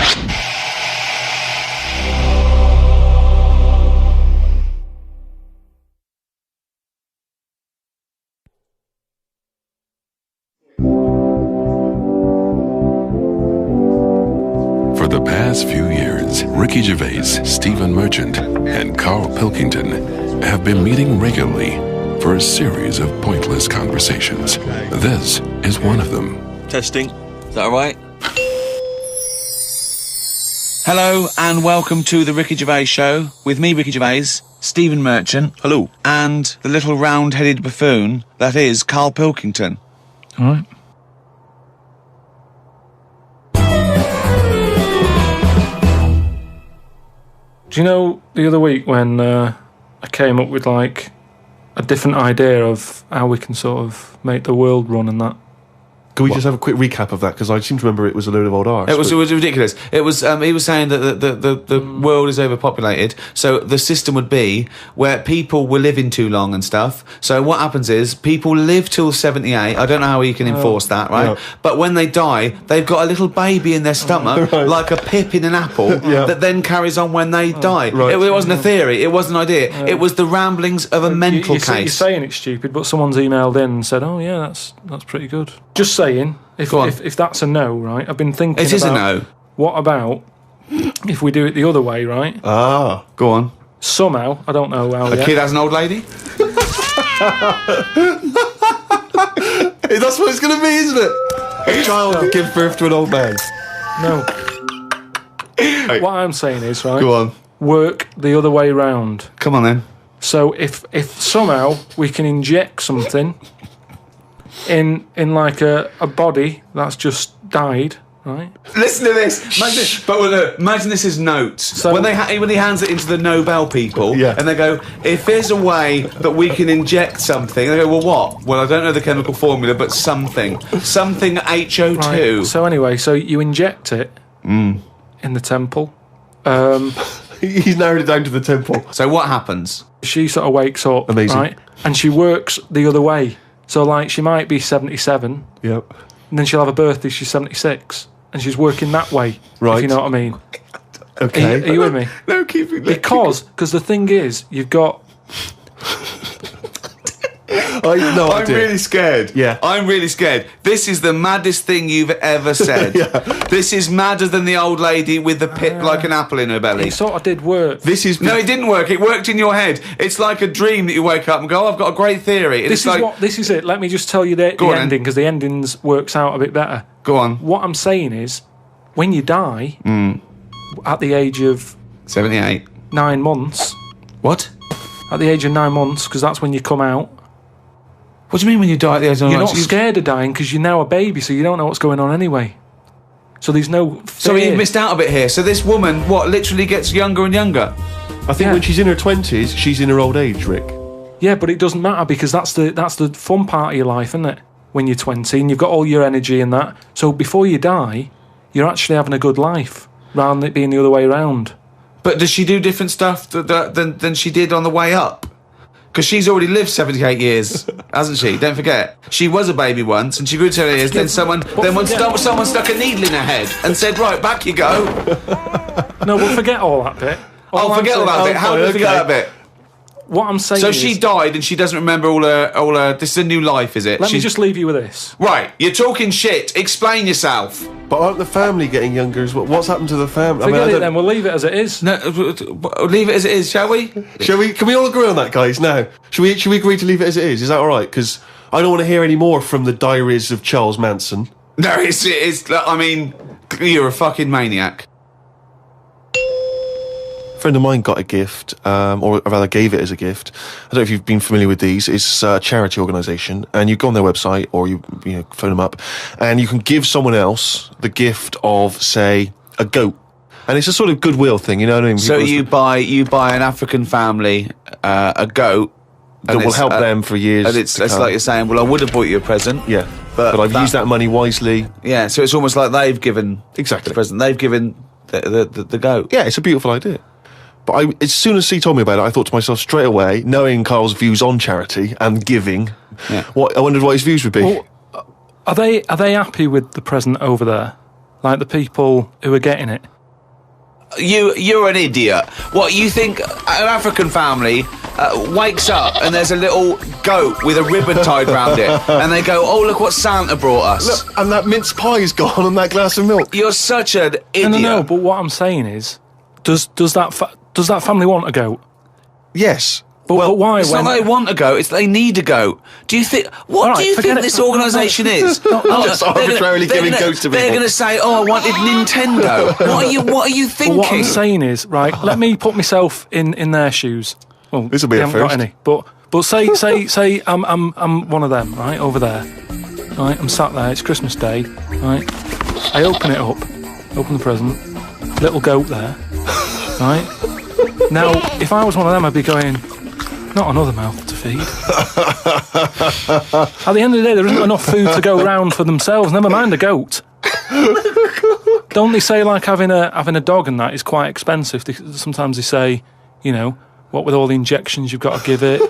For the past few years, Ricky Gervais, Stephen Merchant, and Carl Pilkington have been meeting regularly for a series of pointless conversations. This is one of them. Testing. Is that all right? Hello and welcome to the Ricky Gervais Show with me, Ricky Gervais, Stephen Merchant. Hello. And the little round-headed buffoon that is Carl Pilkington. All right. Do you know the other week when I came up with like a different idea of how we can sort of make the world run and that? Can we just have a quick recap of that? Because I seem to remember it was a load of old arse. It was ridiculous. It was he was saying that the world is overpopulated, so the system would be where people were living too long and stuff. So what happens is people live till 78. I don't know how you can enforce that, right? Yeah. But when they die, they've got a little baby in their stomach, Right. like a pip in an apple, that then carries on when they die. Right. It wasn't a theory. It wasn't an idea. It was the ramblings of a mental case. You're saying it's stupid, but someone's emailed in and said, "Oh yeah, that's pretty good." Just saying. If that's a no, right? I've been thinking It is a no. What about if we do it the other way, right? Ah. Go on. Somehow, I don't know how A yet. kid has an old lady? That's what it's going to be, isn't it? A child will give birth to an old man. No. What I'm saying is, right? Go on. Work the other way round. Come on then. So if somehow we can inject something in like a body that's just died, right? Listen to this. Imagine this is notes. So- when he hands it into the Nobel people, Yeah. and they go, if there's a way that we can inject something, they go, well, what? Well, I don't know the chemical formula, but something HO2. Right. So anyway, so you inject it in the temple. He's narrowed it down to the temple. So what happens? She sort of wakes up, Amazing. right? And she works the other way. So, like, she might be 77, Yep. and then she'll have a birthday, she's 76, and she's working that way, Right. if you know what I mean. Okay. Are you with me? No, keep it. Because the thing is, you've got... I'm really scared. Yeah. I'm really scared. This is the maddest thing you've ever said. This is madder than the old lady with the pip like an apple in her belly. It sort of did work. No, it didn't work. It worked in your head. It's like a dream that you wake up and go, oh, I've got a great theory. This is it. Let me just tell you the ending, because the endings works out a bit better. Go on. What I'm saying is, when you die, at the age of 78. 9 months... What? At the age of 9 months, because that's when you come out... What do you mean when you die at the age of 9 You're months? not scared of dying because you're now a baby, so you don't know what's going on anyway. So there's no fear. So you've missed out a bit here. So this woman, literally gets younger and younger? I think when she's in her 20s, she's in her old age, Rick. Yeah, but it doesn't matter because that's the fun part of your life, isn't it? When you're 20 and you've got all your energy and that. So before you die, you're actually having a good life rather than it being the other way around. But does she do different stuff than she did on the way up? Because she's already lived 78 years, hasn't she? Don't forget. She was a baby once, and she grew to 78 years, then someone stuck a needle in her head and said, right, back you go. No, we'll forget all that bit. Forget all that bit. How do we forget that bit? What I'm saying So is... she died and she doesn't remember all her... This is a new life, is it? Let me just leave you with this. Right, you're talking shit. Explain yourself. But aren't the family getting younger as well? What's happened to the family? Forget it then, we'll leave it as it is. No, leave it as it is, shall we? Shall we? Can we all agree on that, guys? Now, should we agree to leave it as it is? Is that all right? Because I don't want to hear any more from the diaries of Charles Manson. No, it's. I mean, you're a fucking maniac. A friend of mine got a gift, or rather gave it as a gift. I don't know if you've been familiar with these. It's a charity organisation, and you go on their website or you phone them up, and you can give someone else the gift of, say, a goat. And it's a sort of goodwill thing, you know what I mean? So you buy an African family a goat that will help them for years. And it's like you're saying, well, I would have bought you a present. Yeah, but I've used that money wisely. Yeah, so it's almost like they've given exactly the present. They've given the goat. Yeah, it's a beautiful idea. But as soon as he told me about it, I thought to myself straight away, knowing Carl's views on charity and giving, I wondered what his views would be. Well, are they happy with the present over there? Like the people who are getting it? you're an idiot. What, you think an African family wakes up and there's a little goat with a ribbon tied round it, and they go, "Oh, look what Santa brought us." Look, and that mince pie's gone on that glass of milk. You're such an idiot. No. But what I'm saying is, does that family want a goat? Yes. But why? It's not they want a goat, it's they need a goat. Do you think... What do you think this organisation is? Just arbitrarily giving goats to people. They're going to say, "Oh, I wanted Nintendo." What are you thinking? Well, what I'm saying is, right, let me put myself in their shoes. Well, This'll be they a haven't got first. any. But say I'm one of them, right, over there. Right, I'm sat there, it's Christmas Day, right? I open it up, open the present, little goat there, right? Now, if I was one of them, I'd be going, not another mouth to feed. At the end of the day, there isn't enough food to go round for themselves, never mind a goat. Don't they say, like, having a dog and that is quite expensive? Sometimes they say, you know, what with all the injections you've got to give it.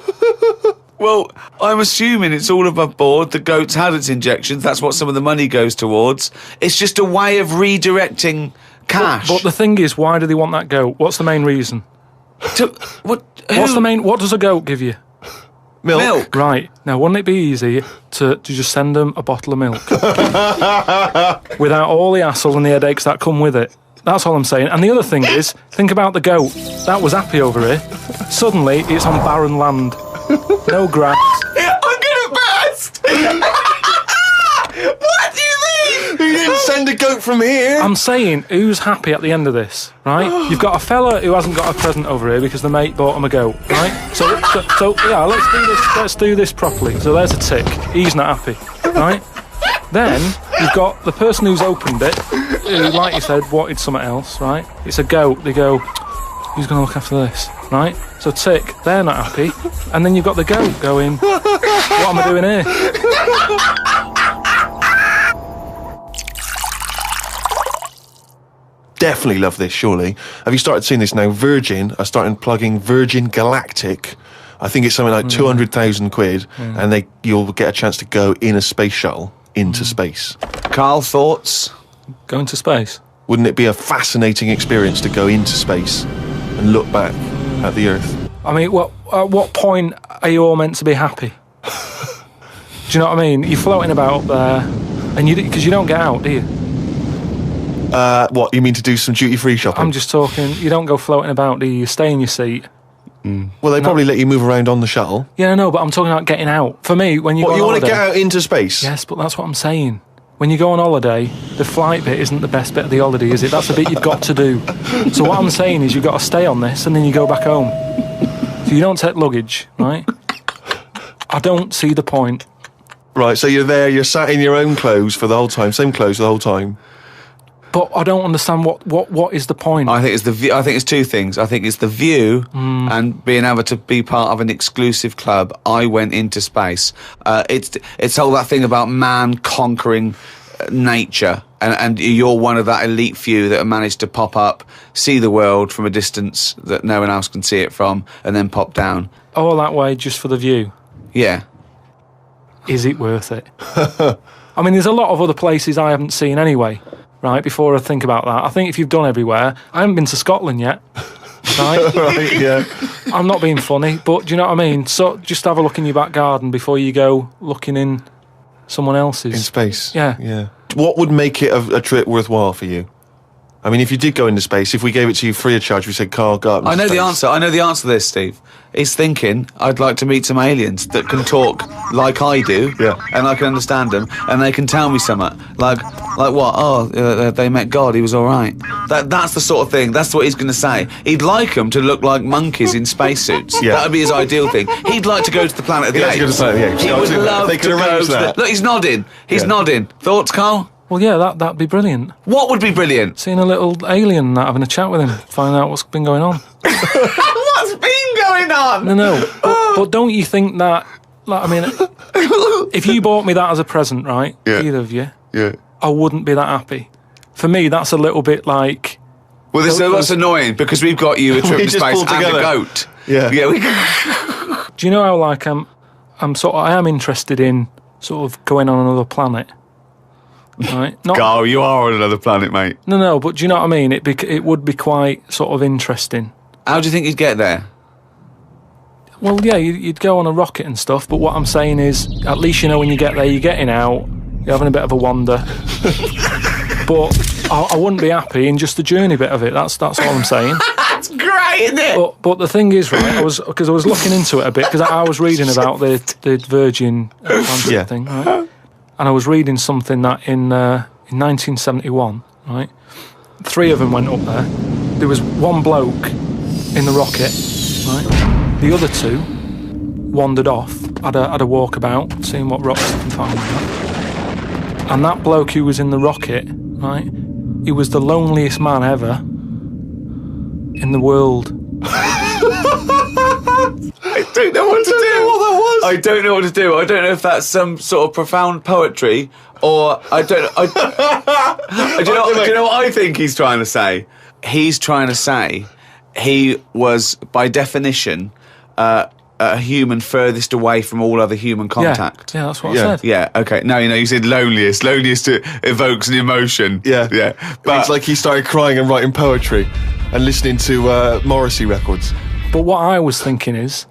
Well, I'm assuming it's all above board. The goat's had its injections. That's what some of the money goes towards. It's just a way of redirecting cash. But the thing is, why do they want that goat? What's the main reason? What does a goat give you? Milk. Right. Now, wouldn't it be easy to just send them a bottle of milk? Without all the hassle and the headaches that come with it. That's all I'm saying. And the other thing is, think about the goat. That was happy over here. Suddenly, it's on barren land. No grass. I'm gonna burst! What do you mean? You didn't send a goat from here. I'm saying, who's happy at the end of this, right? You've got a fella who hasn't got a present over here because the mate bought him a goat, right? So yeah, let's do this properly. So there's a tick. He's not happy, right? Then you've got the person who's opened it, who, like you said, wanted something else, right? It's a goat. They go, who's going to look after this, right? So tick, they're not happy. And then you've got the goat going, what am I doing here? Definitely love this, surely. Have you started seeing this now? Virgin are starting plugging Virgin Galactic. I think it's something like 200,000 quid, and you'll get a chance to go in a space shuttle into space. Carl, thoughts? Going to space? Wouldn't it be a fascinating experience to go into space and look back at the Earth? I mean, at what point are you all meant to be happy? Do you know what I mean? You're floating about up there, and because you don't get out, do you? What, you mean to do some duty-free shopping? I'm just talking, you don't go floating about, do you? You stay in your seat. Well, they probably let you move around on the shuttle. Yeah, I know, but I'm talking about getting out. For me, when you go on you want to holiday, get out into space? yes, but that's what I'm saying. When you go on holiday, the flight bit isn't the best bit of the holiday, is it? That's the bit you've got to do. So what I'm saying is you've got to stay on this and then you go back home. So you don't take luggage, right? I don't see the point. Right, so you're there, you're sat in your own clothes for the whole time, same clothes the whole time. But I don't understand what is the point. I think it's the view. I think it's two things. I think it's the view and being able to be part of an exclusive club. I went into space. It's all that thing about man conquering nature, and you're one of that elite few that have managed to pop up, see the world from a distance that no one else can see it from, and then pop down. All that way just for the view. Yeah. Is it worth it? I mean, there's a lot of other places I haven't seen anyway. Right, before I think about that, I think if you've done everywhere, I haven't been to Scotland yet. Right? Right, yeah. I'm not being funny, but do you know what I mean? So just have a look in your back garden before you go looking in someone else's. In space? Yeah. Yeah. What would make it a trip worthwhile for you? I mean, if you did go into space, if we gave it to you free of charge, we said, Carl, go up into I know space. the answer. I know the answer to this, Steve. He's thinking, I'd like to meet some aliens that can talk like I do, Yeah. and I can understand them, and they can tell me something. Like what? Oh, they met God, he was all right. That's the sort of thing. That's what he's going to say. He'd like them to look like monkeys in spacesuits. Yeah. That would be his ideal thing. He'd like to go to the planet of the Yeah, I was apes. gonna say, yeah, He I was would gonna- love they to could go arrange to that. Look, he's nodding. He's Yeah. nodding. Thoughts, Carl? Well, yeah, that'd be brilliant. What would be brilliant? Seeing a little alien and that, having a chat with him, finding out what's been going on. What's been going on? No. But don't you think that, like, I mean, if you bought me that as a present, right, Yeah. either of you, Yeah. I wouldn't be that happy. For me, that's a little bit like... Well, that's annoying because we've got you a trip We to just space pulled and a together. goat. Yeah. Yeah. Do you know how, like, I am interested in sort of going on another planet? right? Not, Carl, you are on another planet, mate. no, but do you know what I mean? It would be quite sort of interesting. How do you think you'd get there? Well, yeah, you'd go on a rocket and stuff, but what I'm saying is, at least you know when you get there, you're getting out, you're having a bit of a wander. But I wouldn't be happy in just the journey bit of it. That's all I'm saying. That's great, isn't it? But the thing is, right, I was looking into it a bit, because I was reading about the Virgin Atlantic thing, right? And I was reading something that in 1971, right, 3 of them went up there. There was one bloke in the rocket, right? The other 2 wandered off, had a walkabout, seeing what rocks they can find. Right? And that bloke who was in the rocket, right, he was the loneliest man ever in the world. I don't know what to do. What that was. I don't know what to do. I don't know if that's some sort of profound poetry, or I don't. Do you know what I think he's trying to say? He's trying to say he was, by definition, a human furthest away from all other human contact. Yeah, that's what I said. Yeah, okay. No, you said loneliest. Loneliest evokes an emotion. Yeah. But it's like he started crying and writing poetry and listening to Morrissey records. But what I was thinking is,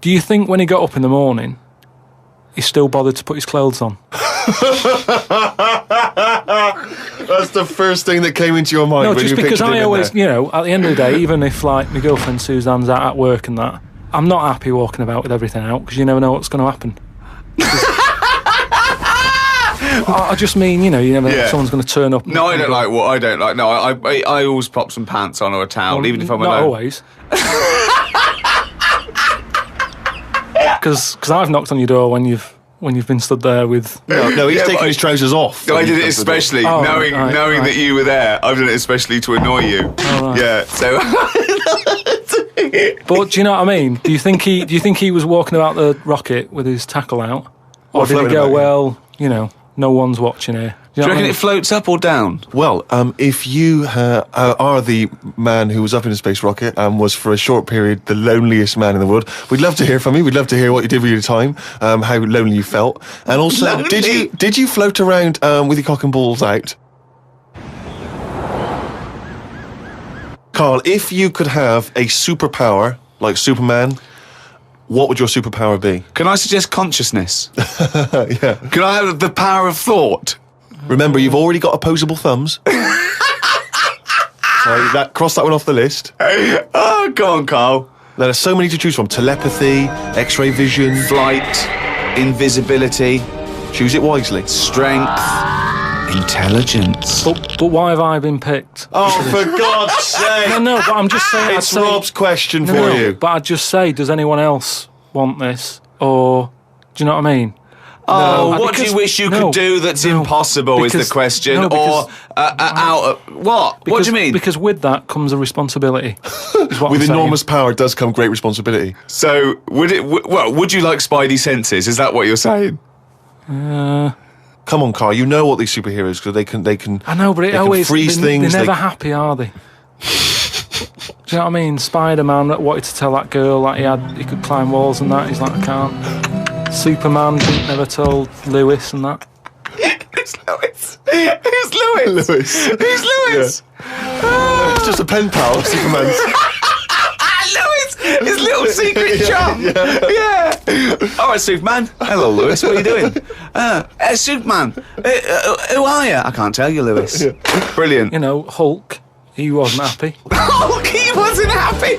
do you think when he got up in the morning, he still bothered to put his clothes on? That's the first thing that came into your mind. No, when just you because pictured him I in always, there. at the end of the day, even if like my girlfriend Suzanne's out at work and that, I'm not happy walking about with everything out, because you never know what's going to happen. I just mean, you never know if someone's going to turn up. no, I don't like what I don't like. No, I always pop some pants on or a towel, even if I'm not alone. always. Because I've knocked on your door when you've been stood there with. No, he's taking his trousers off. I did it especially knowing that you were there. I've done it especially to annoy you. Oh, right. Yeah, so. But do you know what I mean? Do you think he was walking about the rocket with his tackle out, or did he go, well, no one's watching here? Do you reckon it floats up or down? Well, if you are the man who was up in a space rocket and was for a short period the loneliest man in the world, we'd love to hear from you. We'd love to hear what you did with your time, how lonely you felt, and also did you float around with your cock and balls out? Carl, if you could have a superpower like Superman, what would your superpower be? Can I suggest consciousness? Yeah. Can I have the power of thought? Remember, you've already got opposable thumbs. So cross that one off the list. Oh, go on, Carl. There are so many to choose from. Telepathy, X-ray vision. Flight, invisibility, Choose it wisely. strength, intelligence. But why have I been picked? Oh, for God's sake. No, but I'm just saying. It's Rob's question for No, you. but I'd just say, does anyone else want this? Or, do you know what I mean? Oh, No, what do you because- wish you no, could do that's no, impossible is because- the question. no, because- What? What do you mean? Because with that comes a responsibility. is what With I'm saying. enormous power does come great responsibility. So, would you like Spidey senses? Is that what you're saying? Come on, Carl. You know what these superheroes, because they can. I know, but they it can always freeze they're things. never happy, are they? Do you know what I mean? Spider-Man wanted to tell that girl that he could climb walls and that. He's like, I can't. Superman never told Lewis and that. Who's Lewis? Who's Lewis? Lewis. Who's Lewis? It's just a pen pal of Superman's. Lewis, his little secret chum. Yeah. All right, Superman. Hello, Lewis. What are you doing? Superman. Who are you? I can't tell you, Lewis. Brilliant. Hulk, he wasn't happy. Oh, he wasn't happy.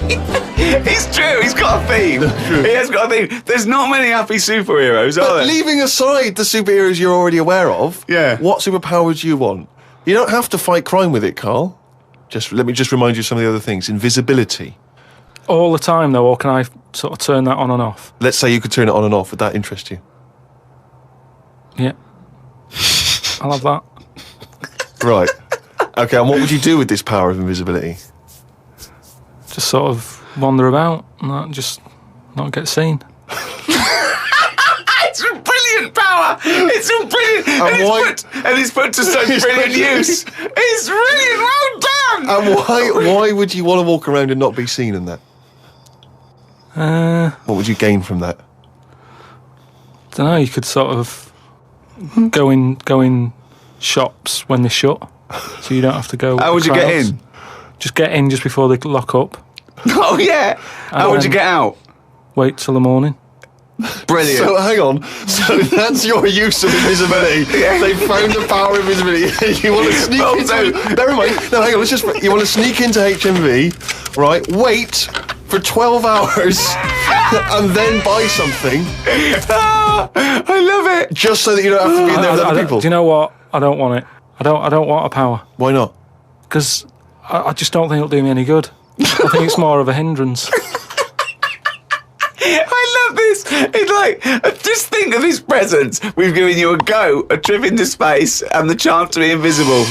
It's true. He's got a theme. He has got a theme. There's not many happy superheroes, are But there? leaving aside the superheroes you're already aware of, what superpower do you want? You don't have to fight crime with it, Carl. Let me remind you of some of the other things. Invisibility. All the time, though, or can I sort of turn that on and off? Let's say you could turn it on and off. Would that interest you? Yeah. I'll have that. Right. Okay, and what would you do with this power of invisibility? Just sort of wander about and just not get seen. It's a brilliant power. It's a brilliant, and it's put to such brilliant use. It's brilliant. Well done. And why would you want to walk around and not be seen in that? What would you gain from that? Don't know. You could sort of go in shops when they shut, so you don't have to go. How would you get in? Just get in just before they lock up. Oh yeah. How would you get out? Wait till the morning. Brilliant. So hang on. So that's your use of invisibility. They found the power of invisibility. You want to sneak into. Never mind. No, hang on. You want to sneak into HMV, right? Wait for 12 hours and then buy something. I love it. Just so that you don't have to be in there with other people. Do you know what? I don't want it. I don't want a power. Why not? Because I just don't think it'll do me any good. I think it's more of a hindrance. I love this. It's like, just think of his presents. We've given you a trip into space, and the chance to be invisible.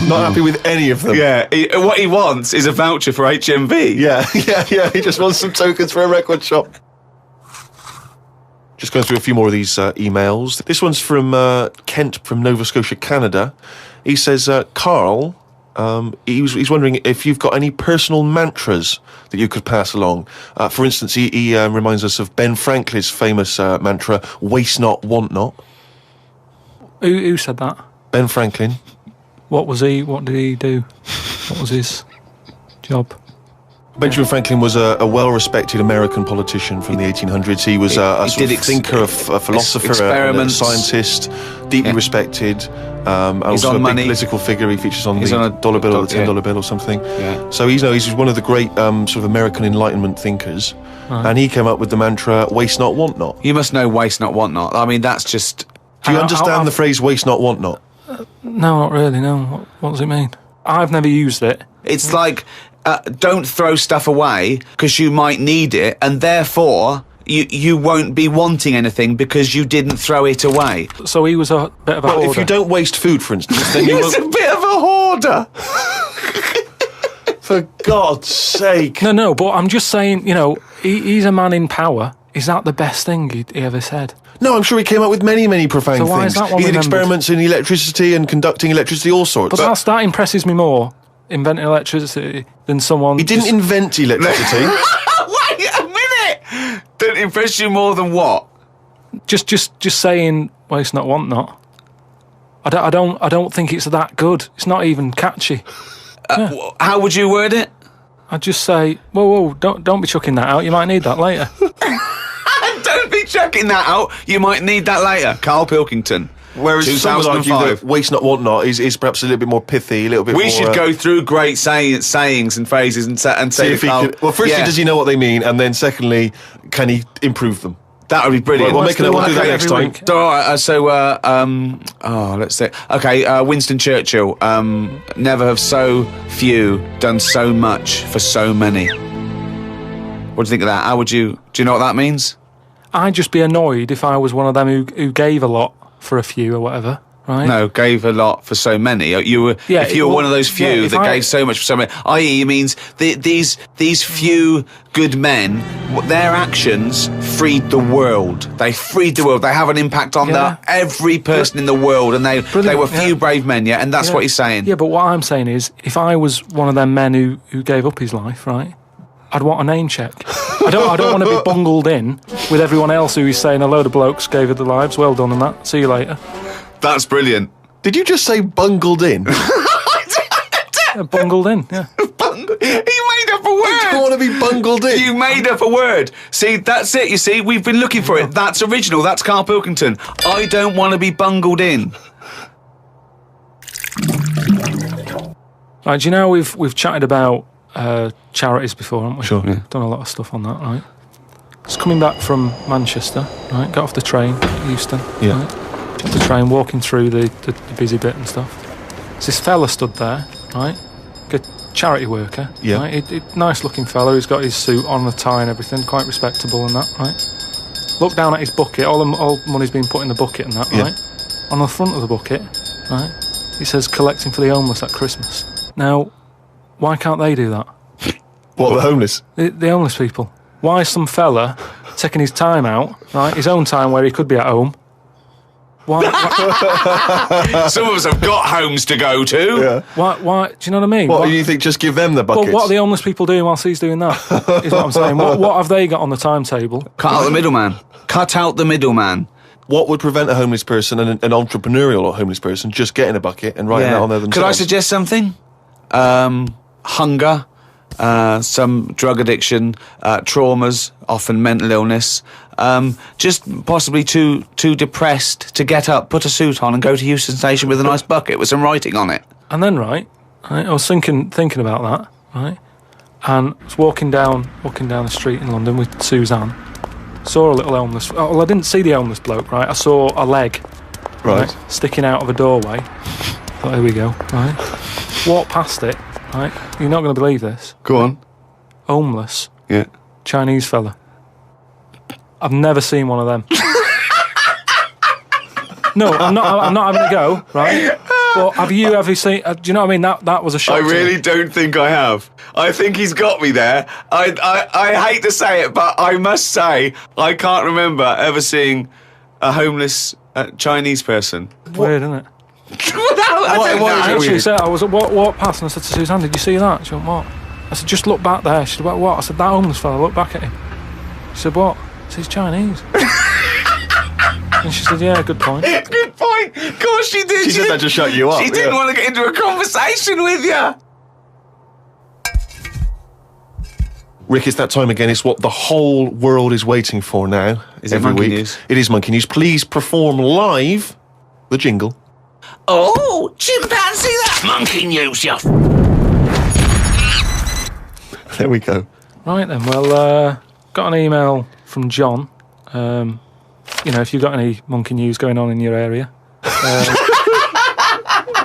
Not happy with any of them. Yeah, what he wants is a voucher for HMV. Yeah. He just wants some tokens for a record shop. Just going through a few more of these emails. This one's from Kent from Nova Scotia, Canada. He says, Carl, he's wondering if you've got any personal mantras that you could pass along. For instance, he reminds us of Ben Franklin's famous mantra, waste not, want not. Who said that? Ben Franklin. What did he do? What was his job? Benjamin Franklin was a well-respected American politician from the 1800s. He was a sort of thinker, a philosopher, a scientist, deeply respected. Also a big political figure. He features on the dollar bill or the $10 bill or something. Yeah. So he's one of the great sort of American Enlightenment thinkers. And he came up with the mantra, waste not, want not. You must know waste not, want not. I mean, that's just... Do you understand the phrase waste not, want not? No, not really, no. What does it mean? I've never used it. It's like... don't throw stuff away because you might need it, and therefore you won't be wanting anything because you didn't throw it away. So he was a bit of a hoarder. If you don't waste food, for instance, then you He's a bit of a hoarder. For God's sake. No, but I'm just saying, he's a man in power. Is that the best thing he ever said? No, I'm sure he came up with many, many profane so why things. Is that one he did remembered? Experiments in electricity and conducting electricity, all sorts. But that impresses me more, inventing electricity, than someone... He didn't invent electricity. Wait a minute! Don't impress you more than what? Just saying, waste not, want not. I don't think it's that good. It's not even catchy. How would you word it? I'd just say, whoa, don't be chucking that out. You might need that later. Don't be chucking that out. You might need that later. Carl Pilkington. Whereas some would argue that waste not, want not is perhaps a little bit more pithy, a little bit more... We should go through great sayings and phrases and say... if he could, well, firstly, does he know what they mean? And then secondly, can he improve them? That would be brilliant. We'll do that next time. All right, let's see. Okay, Winston Churchill. Never have so few done so much for so many. What do you think of that? Do you know what that means? I'd just be annoyed if I was one of them who gave a lot for a few or whatever, right? No, gave a lot for so many. If you were one of those few that gave so much for so many, i.e. it means these few good men, their actions freed the world. They freed the world. They have an impact on every person in the world, and they were few brave men, and that's what he's saying. Yeah, but what I'm saying is, if I was one of them men who gave up his life, right, I'd want a name check. I don't want to be bungled in with everyone else who is saying a load of blokes gave it their lives. Well done on that. See you later. That's brilliant. Did you just say bungled in? Bungled in, yeah. You made up a word. You don't want to be bungled in. You made up a word. See, that's it. You see, we've been looking for it. That's original. That's Carl Pilkington. I don't want to be bungled in. Right, do you know we've chatted about charities before, haven't we? Sure. Yeah. Done a lot of stuff on that, right? Just coming back from Manchester, right? Got off the train at Euston. Yeah. Right? Off the train, walking through the busy bit and stuff. There's this fella stood there, right? Good charity worker. Yeah. Right? Nice looking fella. He's got his suit on, a tie and everything, quite respectable and that, right? Look down at his bucket. All money's been put in the bucket and that, right? On the front of the bucket, right? It says collecting for the homeless at Christmas. Now, why can't they do that? What, the homeless? The homeless people. Why is some fella taking his time out, right? His own time where he could be at home. Why? Some of us have got homes to go to. Yeah. Why? Do you know what I mean? What do you think? Just give them the buckets? Well, what are the homeless people doing whilst he's doing that? Is what I'm saying. What have they got on the timetable? Cut out the middleman. Cut out the middleman. what would prevent a homeless person and an entrepreneurial or homeless person just getting a bucket and writing that on there themselves? Could I suggest something? Hunger, some drug addiction, traumas, often mental illness. Just possibly too depressed to get up, put a suit on, and go to Euston Station with a nice bucket with some writing on it. And then, right, I was thinking about that, right, and I was walking down the street in London with Suzanne. Saw a little homeless. Well, I didn't see the homeless bloke, right. I saw a leg, right, sticking out of a doorway. Thought, here we go, right. Walked past it, right. You're not going to believe this. Go on. Homeless. Yeah. Chinese fella. I've never seen one of them. No, I'm not having a go, right? But have you ever seen? Do you know what I mean? That was a shock. I to really me. don't think I have. I think he's got me there. I hate to say it, but I must say I can't remember ever seeing a homeless Chinese person. Weird, isn't it? I actually said, I was walked past and I said to Suzanne, "Did you see that?" She went, "What?" I said, "Just look back there." She said, "What?" I said, "That homeless fella. Look back at him." She said, "What?" I said, "He's Chinese." And she said, "Yeah, good point." Good point. Of course she did. She said that to shut you up. She didn't want to get into a conversation with you. Rick, it's that time again. It's what the whole world is waiting for now. Is it every Monkey week. News? It is Monkey News. Please perform live the jingle. Oh, chimpanzee, that monkey news, you. There we go. Right then, well, got an email from John. If you've got any monkey news going on in your area,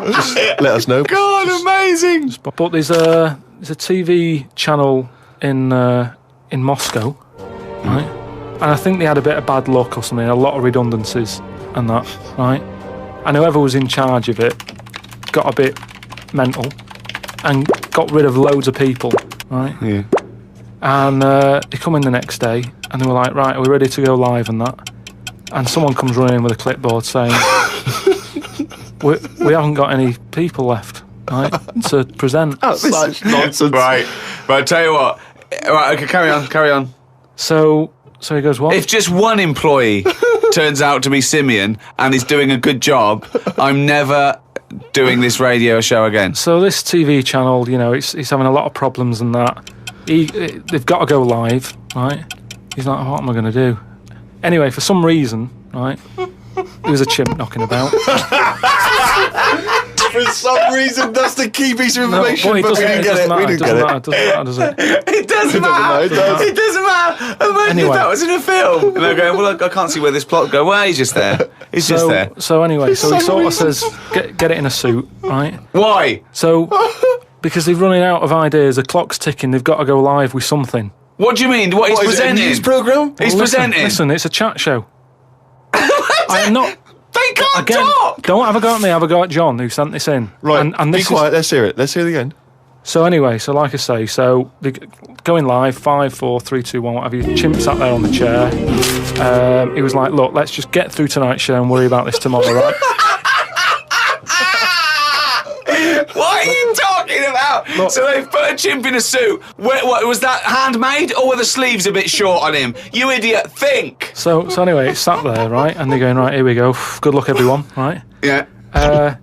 Just let us know. God, amazing. but there's a TV channel in Moscow, right? And I think they had a bit of bad luck or something, a lot of redundancies and that, right? And whoever was in charge of it got a bit mental and got rid of loads of people, right? Yeah. And they come in the next day and they were like, "Right, are we ready to go live and that?" And someone comes running in with a clipboard saying, we haven't got any people left, right, to present. Such nonsense. Right, tell you what. Right, okay, carry on. So he goes, "What?" If just one employee turns out to be Simeon and is doing a good job, I'm never doing this radio show again. So this TV channel, it's having a lot of problems and that. They've got to go live, right? He's like, "What am I going to do?" Anyway, for some reason, right, there was a chimp knocking about. For some reason, that's the key piece of information, but we didn't get it. We didn't get it. It doesn't matter, does it? It doesn't matter. It doesn't matter. Imagine if that was in a film. And they're going, "Well, I can't see where this plot go." Well, he's just there. He's just there. So anyway, so he sort of says, get it in a suit, right? Why? So, because they're running out of ideas, the clock's ticking, they've got to go live with something. What do you mean? What he's Is it a presenting? news programme? He's presenting. Listen, it's a chat show. I'm not... They can't Again, talk. don't have a go at me, have a go at John, who sent this in. Right, and be this quiet. Let's hear it. Let's hear it again. So anyway, so like I say, so they're going live, 5, 4, 3, 2, 1, whatever. Chimp sat there on the chair. He was like, "Look, let's just get through tonight's show and worry about this tomorrow, right?" What are you talking about? Look. So they've put a chimp in a suit. What was that, handmade, or were the sleeves a bit short on him? You idiot, think. So anyway, it's sat there, right? And they're going, "Right, here we go. Good luck, everyone," right? Yeah.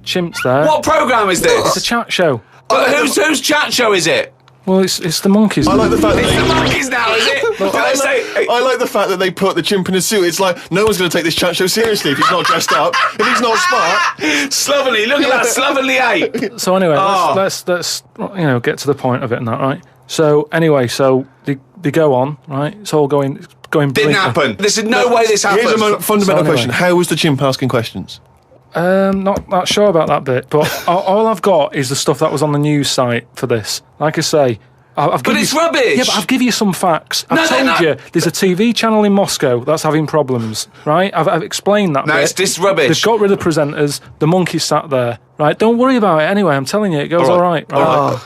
Chimp's there. What programme is It's a this? chat show. But whose chat show is it? Well, it's the monkeys. I like the fact that It's the monkeys now, is it? Do they say... I like the fact that they put the chimp in a suit. It's like no one's going to take this chat show seriously if he's not dressed up, if he's not smart. Slovenly, look at that slovenly ape. So anyway, Oh. let's get to the point of it and that, right? So anyway, so they go on, right? It's all going Didn't brilliantly. happen. There's no way this happened. Here's a fundamental So anyway. question: how was the chimp asking questions? Not sure about that bit, but all I've got is the stuff that was on the news site for this. Like I say, I've But given it's you, rubbish. Yeah, but I've given you some facts. I've No, told no. you there's a TV channel in Moscow that's having problems, right? I've explained that. No, bit. it's rubbish. They've got rid of the presenters. The monkey sat there, right? Don't worry about it. Anyway, I'm telling you, it goes all right.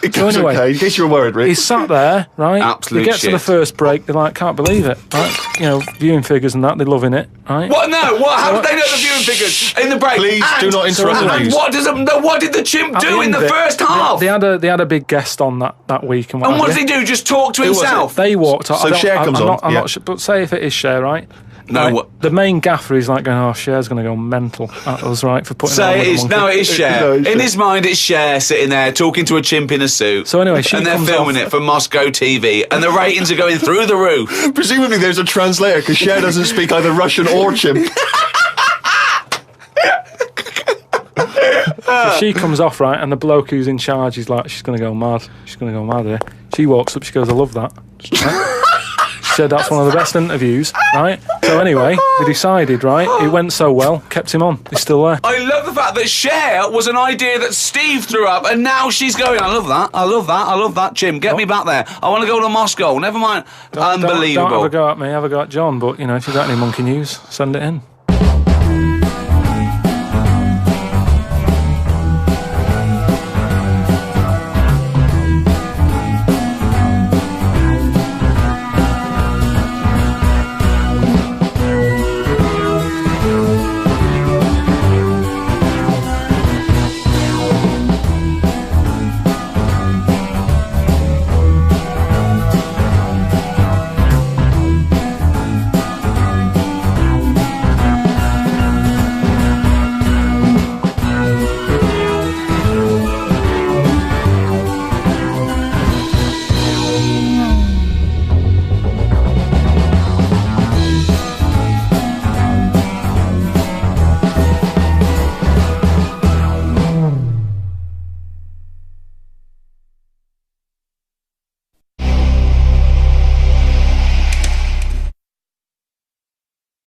It So goes anyway, okay. In case you were worried, Rick. he's sat there, right? Absolute They get to the shit. first break, they're like, "Can't believe it," right? Viewing figures and that, they're loving it, right? What? No. What? How did they know the viewing figures in the break? Please do not interrupt the And news. what did the chimp At do in end the of it, first half? They had a big guest on that week and what And have what you. did he do? Just talk to was it? himself? They walked out. So Cher comes on, I'm yeah. not sure, but say if it is Cher, right? No, Right? what? The main gaffer is like going, oh, Cher's going to go mental at us, right, for putting Say on it with is. the monkey. No, it is Cher. No, it's In Cher. his mind, it's Cher sitting there talking to a chimp in a suit. So anyway, she and they're comes filming off- it for Moscow TV, and the ratings are going through the roof. Presumably there's a translator because Cher doesn't speak either Russian or chimp. So she comes off, right, and the bloke who's in charge is like, she's going to go mad. She's going to go mad here. She walks up, she goes, I love that. Right? She said that's one of the best interviews, right? So anyway, they decided, right, it went so well, kept him on. He's still there. I love the fact that Cher was an idea that Steve threw up, and now she's going, I love that, I love that, I love that, Jim, get me back there. I want to go to Moscow, never mind. Unbelievable. Don't have a go at me, have a go at John, but, you know, if you've got any monkey news, send it in.